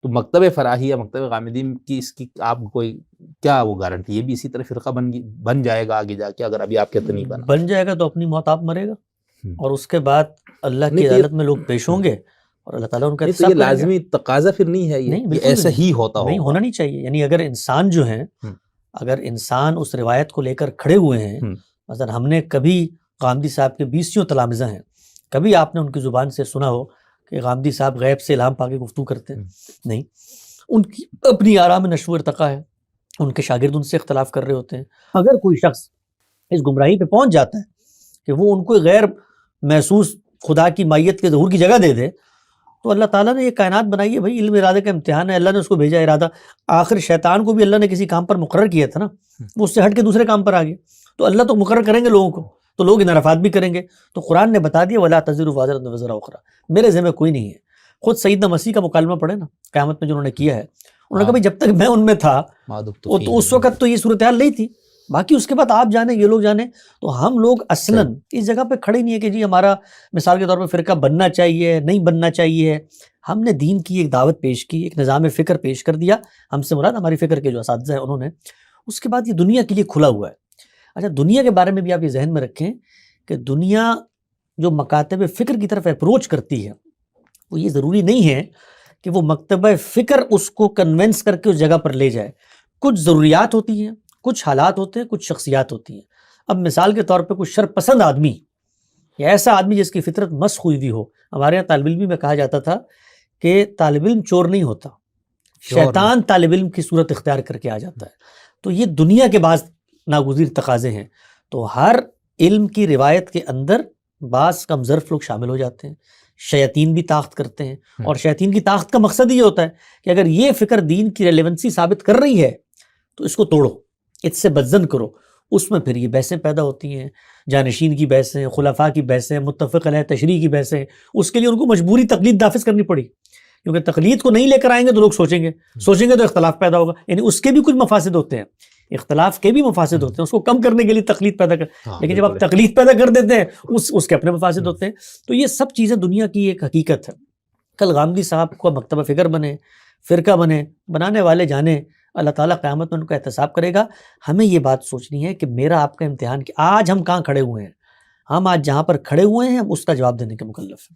تو مکتب فراہی یا مکتب غامدی کی اس کی آپ کوئی کیا وہ گارنٹی؟ یہ بھی اسی طرح فرقہ بن جائے گا آگے جا کے اگر ابھی آپ کہتے نہیں بنا؟ بن جائے گا تو اپنی موت آپ مرے گا، اور اس کے بعد اللہ کی عدالت میں لوگ پیش ہوں گے اور اللہ تعالیٰ ان کا یہ لازمی تقاضا پھر نہیں ہے، یہ ایسا ہی ہوتا نہیں ہونا نہیں چاہیے. یعنی اگر انسان جو ہیں، اگر انسان اس روایت کو لے کر کھڑے ہوئے ہیں، مثلا ہم نے کبھی غامدی صاحب کے 20 تلامذہ ہیں، کبھی آپ نے ان کی زبان سے سنا ہو کہ غامدی صاحب غیب سے الہام پا کے گفتگو کرتے ہیں؟ نہیں، ان کی اپنی آراء میں نشو و ارتقاء ہے، ان کے شاگرد ان سے اختلاف کر رہے ہوتے ہیں. اگر کوئی شخص اس گمراہی پہ پہنچ جاتا ہے کہ وہ ان کو غیر محسوس خدا کی مائیت کے ظہور کی جگہ دے دے، تو اللہ تعالیٰ نے یہ کائنات بنائی ہے بھائی، علم ارادے کا امتحان ہے، اللہ نے اس کو بھیجا ارادہ. آخر شیطان کو بھی اللہ نے کسی کام پر مقرر کیا تھا نا، وہ اس سے ہٹ کے دوسرے کام پر آ گیا. تو اللہ تو مقرر کریں گے لوگوں کو، تو لوگ انحرافات بھی کریں گے. تو قرآن نے بتا دیا وَلَا تَزِرُ وَازِرَةٌ وِزْرَ أُخْرَىٰ، میرے ذمہ کوئی نہیں ہے. خود سیدنا مسیح کا مکالمہ پڑھے نا قیامت میں جو انہوں نے کیا ہے، انہوں نے کہا بھائی جب تک میں ان میں تھا تو اس وقت تو یہ صورتحال نہیں تھی، باقی اس کے بعد آپ جانیں یہ لوگ جانیں. تو ہم لوگ اصلاً اس جگہ پہ کھڑے نہیں ہے کہ جی ہمارا مثال کے طور پہ فرقہ بننا چاہیے نہیں بننا چاہیے. ہم نے دین کی ایک دعوت پیش کی، ایک نظام فکر پیش کر دیا، ہم سے مراد ہماری فکر کے جو اساتذہ ہیں انہوں نے. اس کے بعد یہ دنیا کے لیے کھلا ہوا ہے. اچھا، دنیا کے بارے میں بھی آپ یہ ذہن میں رکھیں کہ دنیا جو مکاتب فکر کی طرف اپروچ کرتی ہے، وہ یہ ضروری نہیں ہے کہ وہ مکتبہ فکر اس کو کنونس کر کے اس جگہ پر لے جائے. کچھ ضروریات ہوتی ہیں، کچھ حالات ہوتے ہیں، کچھ شخصیات ہوتی ہیں. اب مثال کے طور پہ کچھ شر پسند آدمی یا ایسا آدمی جس کی فطرت مسخ ہوئی ہوئی ہو، ہمارے یہاں طالب علم میں کہا جاتا تھا کہ طالب علم چور نہیں ہوتا، شیطان طالب علم کی صورت اختیار کر کے آ جاتا ہے. تو یہ دنیا کے بعض ناگزیر تقاضے ہیں. تو ہر علم کی روایت کے اندر بعض کم ظرف لوگ شامل ہو جاتے ہیں، شیاطین بھی طاقت کرتے ہیں. اور شیاطین کی طاقت کا مقصد یہ ہوتا ہے کہ اگر یہ فکر دین کی ریلیونسی ثابت کر رہی ہے تو اس کو توڑو، اس سے بدزن کرو. اس میں پھر یہ بحثیں پیدا ہوتی ہیں، جانشین کی بحثیں، خلفاء کی بحثیں، متفق علیہ تشریح کی بحثیں. اس کے لیے ان کو مجبوری تقلید نافذ کرنی پڑی، کیونکہ تقلید کو نہیں لے کر آئیں گے تو لوگ سوچیں گے تو اختلاف پیدا ہوگا. یعنی اس کے بھی کچھ مفاسد ہوتے ہیں، اختلاف کے بھی مفاسد ہوتے ہیں، اس کو کم کرنے کے لیے تقلید پیدا کر. لیکن جب آپ تقلید پیدا کر دیتے ہیں اس کے اپنے مفاسد ہوتے ہیں. تو یہ سب چیزیں دنیا کی ایک حقیقت ہے. کل غامدی صاحب کو مکتبہ فکر بنے، فرقہ بنے، بنانے والے جانے، اللہ تعالیٰ قیامت میں ان کا احتساب کرے گا. ہمیں یہ بات سوچنی ہے کہ میرا آپ کا امتحان کہ آج ہم کہاں کھڑے ہوئے ہیں، ہم آج جہاں پر کھڑے ہوئے ہیں ہم اس کا جواب دینے کے مکلف ہیں.